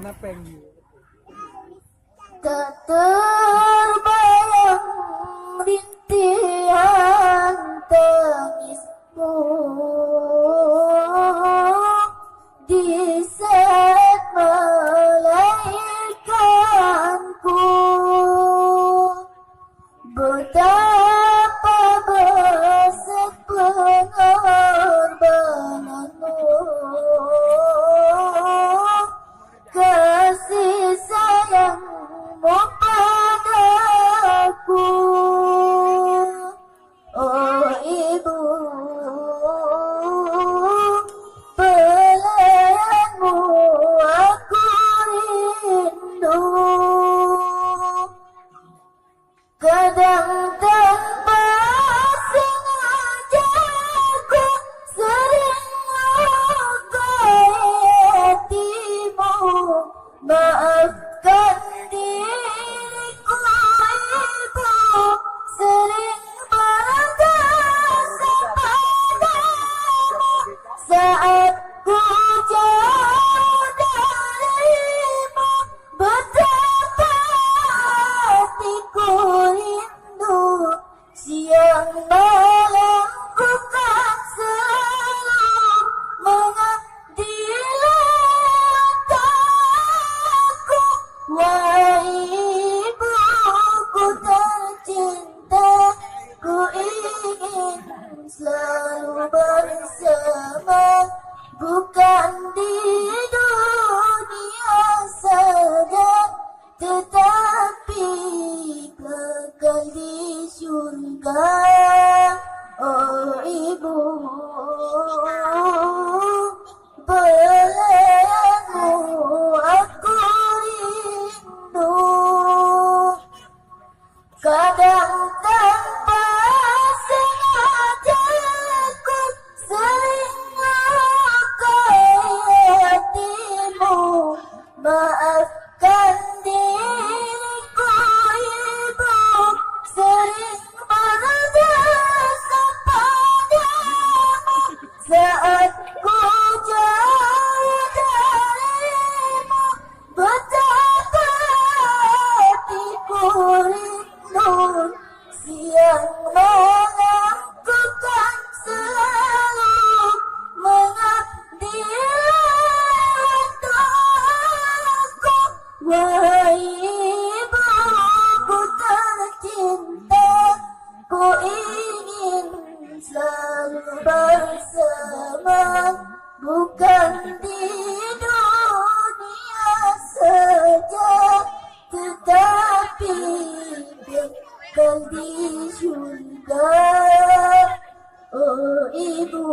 Tak terbayang rintihan tangismu di saat melahirkanku. Betapa besar pengorbananmu, kasih sayangmu padaku. Oh ibu, pelayanmu aku rindu. Kadang tanpa sengaja ku sering melukai hatimu. Maafkan diriku ibu, sering berdosa padamu saat ku jauh darimu. Betapa hatiku rindu, siang malam ku kan selalu mengabdi letakku. Wahai ibuku tercinta, ku ingin selalu bersama, bukan di dunia saja, tetapi kekal di surga. Oh ibu, pelayanmu aku rindu. Kadang tanpa sengaja ku sering melukai hatimu. Maafkan diriku ibu, sering berdosa padamu saat ku jauh darimu. Betapa hatiku rindu, siang malam ku kan selalu mengabdi untukku. Wahai ibuku tercinta, ku ingin selalu bersama, bukan di dunia saja, tetapi kekal di surga. Oh ibu.